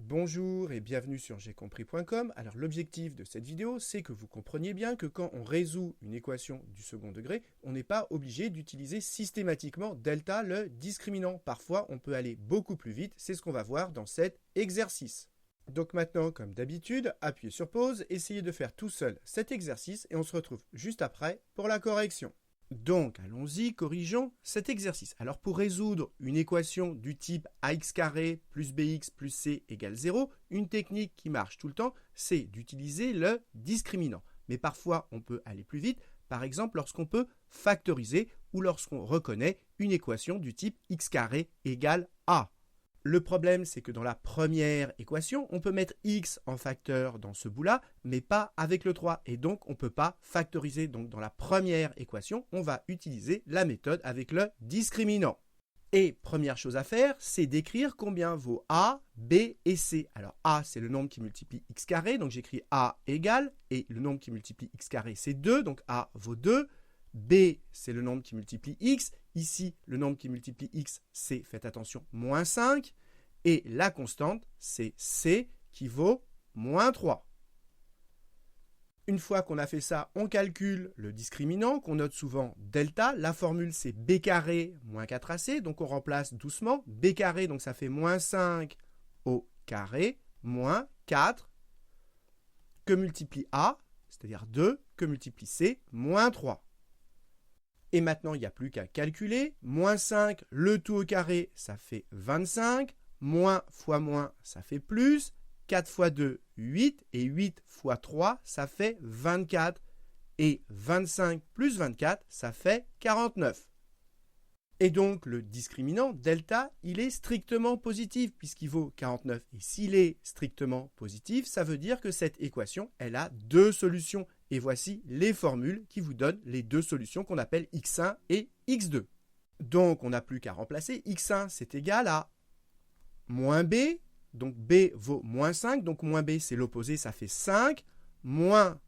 Bonjour et bienvenue sur jcompris.com. Alors l'objectif de cette vidéo, c'est que vous compreniez bien que quand on résout une équation du second degré, on n'est pas obligé d'utiliser systématiquement delta, le discriminant. Parfois, on peut aller beaucoup plus vite, c'est ce qu'on va voir dans cet exercice. Donc maintenant, comme d'habitude, appuyez sur pause, essayez de faire tout seul cet exercice et on se retrouve juste après pour la correction. Donc, allons-y, corrigeons cet exercice. Alors, pour résoudre une équation du type ax carré plus bx plus c égale 0, une technique qui marche tout le temps, c'est d'utiliser le discriminant. Mais parfois, on peut aller plus vite, par exemple lorsqu'on peut factoriser ou lorsqu'on reconnaît une équation du type x carré égale a. Le problème, c'est que dans la première équation, on peut mettre x en facteur dans ce bout-là, mais pas avec le 3. Et donc, on ne peut pas factoriser. Donc, dans la première équation, on va utiliser la méthode avec le discriminant. Et première chose à faire, c'est d'écrire combien vaut a, b et c. Alors, a, c'est le nombre qui multiplie x carré. Donc, j'écris a égale. Et le nombre qui multiplie x carré, c'est 2. Donc, a vaut 2. B, c'est le nombre qui multiplie x. Ici, le nombre qui multiplie x, c'est, faites attention, moins 5. Et la constante, c'est c qui vaut moins 3. Une fois qu'on a fait ça, on calcule le discriminant, qu'on note souvent delta. La formule, c'est b carré moins 4ac. Donc, on remplace doucement. B carré, donc ça fait moins 5 au carré, moins 4, que multiplie a, c'est-à-dire 2, que multiplie c, moins 3. Et maintenant, il n'y a plus qu'à calculer. Moins 5, le tout au carré, ça fait 25. Moins fois moins, ça fait plus. 4 fois 2, 8. Et 8 fois 3, ça fait 24. Et 25 plus 24, ça fait 49. Et donc, le discriminant, delta, il est strictement positif puisqu'il vaut 49. Et s'il est strictement positif, ça veut dire que cette équation, elle a deux solutions. Et voici les formules qui vous donnent les deux solutions qu'on appelle x1 et x2. Donc, on n'a plus qu'à remplacer. x1, c'est égal à moins b. Donc, b vaut moins 5. Donc, moins b, c'est l'opposé, ça fait 5. Moins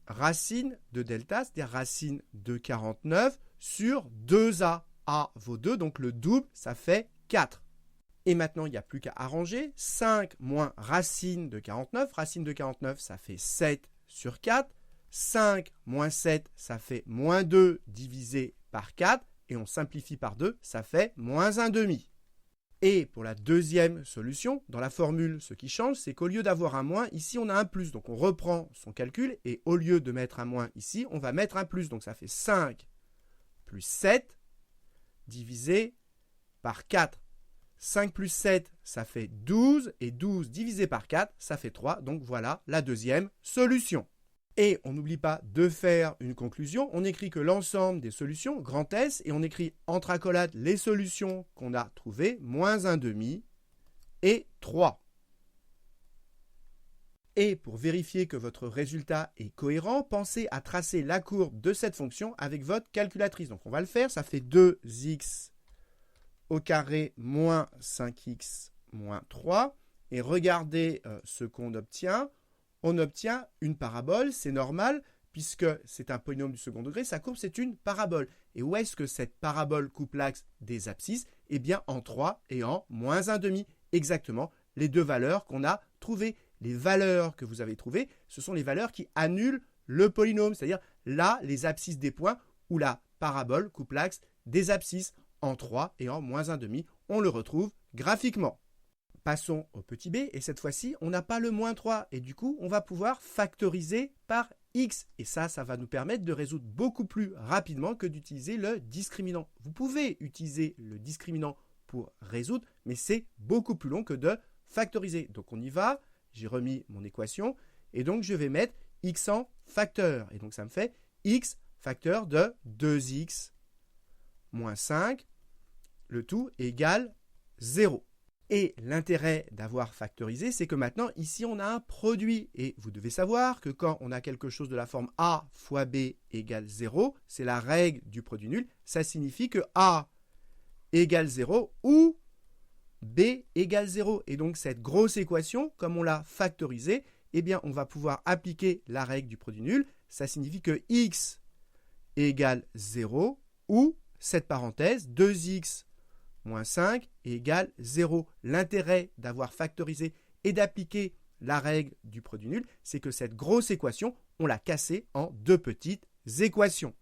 racine de delta, c'est-à-dire racine de 49 sur 2a. a vaut 2, donc le double, ça fait 4. Et maintenant, il n'y a plus qu'à arranger. 5 moins racine de 49. Racine de 49, ça fait 7 sur 4. 5 moins 7, ça fait moins 2 divisé par 4. Et on simplifie par 2, ça fait moins 1 demi. Et pour la deuxième solution, dans la formule, ce qui change, c'est qu'au lieu d'avoir un moins, ici on a un plus. Donc on reprend son calcul et au lieu de mettre un moins ici, on va mettre un plus. Donc ça fait 5 plus 7 divisé par 4. 5 plus 7, ça fait 12. Et 12 divisé par 4, ça fait 3. Donc voilà la deuxième solution. Et on n'oublie pas de faire une conclusion. On écrit que l'ensemble des solutions, grand S, et on écrit entre accolades les solutions qu'on a trouvées, moins 1 demi et 3. Et pour vérifier que votre résultat est cohérent, pensez à tracer la courbe de cette fonction avec votre calculatrice. Donc on va le faire, ça fait 2x au carré moins 5x moins 3. Et regardez ce qu'on obtient. On obtient une parabole, c'est normal, puisque c'est un polynôme du second degré, sa courbe c'est une parabole. Et où est-ce que cette parabole coupe l'axe des abscisses? Eh bien en 3 et en moins 1 demi. Exactement les deux valeurs qu'on a trouvées. Les valeurs que vous avez trouvées, ce sont les valeurs qui annulent le polynôme, c'est-à-dire là, les abscisses des points où la parabole coupe l'axe des abscisses en 3 et en moins 1 demi. On le retrouve graphiquement. Passons au petit b, et cette fois-ci, on n'a pas le moins 3, et du coup, on va pouvoir factoriser par x. Et ça va nous permettre de résoudre beaucoup plus rapidement que d'utiliser le discriminant. Vous pouvez utiliser le discriminant pour résoudre, mais c'est beaucoup plus long que de factoriser. Donc on y va, j'ai remis mon équation, et donc je vais mettre x en facteur. Et donc ça me fait x facteur de 2x moins 5, le tout égale 0. Et l'intérêt d'avoir factorisé, c'est que maintenant, ici, on a un produit. Et vous devez savoir que quand on a quelque chose de la forme a fois b égale 0, c'est la règle du produit nul. Ça signifie que a égale 0 ou b égale 0. Et donc, cette grosse équation, comme on l'a factorisée, eh bien, on va pouvoir appliquer la règle du produit nul. Ça signifie que x égale 0 ou, cette parenthèse, 2x moins 5 égale 0. L'intérêt d'avoir factorisé et d'appliquer la règle du produit nul, c'est que cette grosse équation, on l'a cassée en deux petites équations.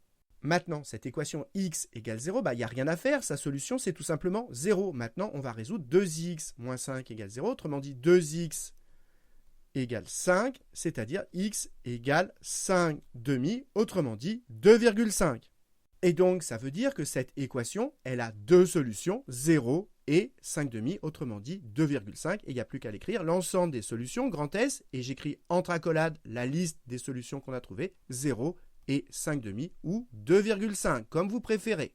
Maintenant, cette équation x égale 0, il n'y a rien à faire, sa solution c'est tout simplement 0. Maintenant, on va résoudre 2x moins 5 égale 0, autrement dit 2x égale 5, c'est-à-dire x égale 5 demi, autrement dit 2,5. Et donc, ça veut dire que cette équation, elle a deux solutions, 0 et 5 demi, autrement dit 2,5. Et il n'y a plus qu'à l'écrire, l'ensemble des solutions, grand S, et j'écris entre accolades la liste des solutions qu'on a trouvées, 0 et 5 demi ou 2,5, comme vous préférez.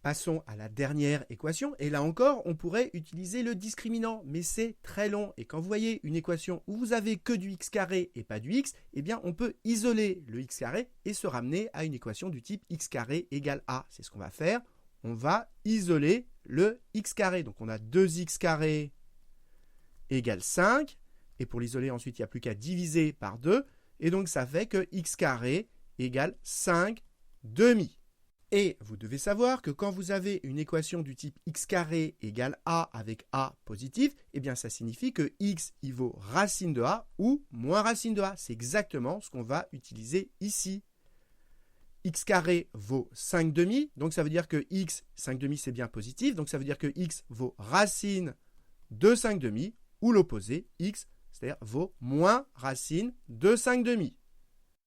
Passons à la dernière équation, et là encore, on pourrait utiliser le discriminant, mais c'est très long, et quand vous voyez une équation où vous avez que du x carré et pas du x, eh bien on peut isoler le x carré et se ramener à une équation du type x carré égale a. C'est ce qu'on va faire, on va isoler le x carré, donc on a 2x carré égale 5, et pour l'isoler ensuite, il n'y a plus qu'à diviser par 2, et donc ça fait que x carré égale 5 demi. Et vous devez savoir que quand vous avez une équation du type x carré égale a avec a positif, eh bien ça signifie que x il vaut racine de a ou moins racine de a. C'est exactement ce qu'on va utiliser ici. X carré vaut 5 demi, donc ça veut dire que x, 5 demi c'est bien positif, donc ça veut dire que x vaut racine de 5 demi, ou l'opposé, x, c'est-à-dire vaut moins racine de 5 demi.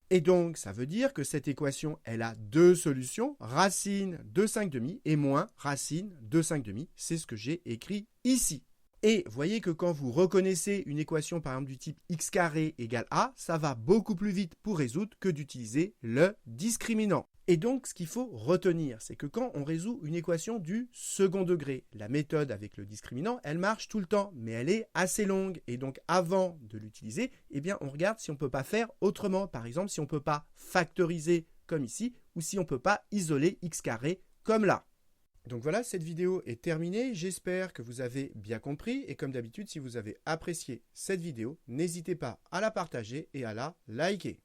Et donc, ça veut dire que cette équation, elle a deux solutions, racine de 5 demi et moins racine de 5 demi. C'est ce que j'ai écrit ici. Et voyez que quand vous reconnaissez une équation, par exemple, du type x carré égale a, ça va beaucoup plus vite pour résoudre que d'utiliser le discriminant. Et donc, ce qu'il faut retenir, c'est que quand on résout une équation du second degré, la méthode avec le discriminant, elle marche tout le temps, mais elle est assez longue. Et donc, avant de l'utiliser, eh bien, on regarde si on ne peut pas faire autrement. Par exemple, si on ne peut pas factoriser comme ici, ou si on ne peut pas isoler x carré comme là. Donc voilà, cette vidéo est terminée. J'espère que vous avez bien compris. Et comme d'habitude, si vous avez apprécié cette vidéo, n'hésitez pas à la partager et à la liker.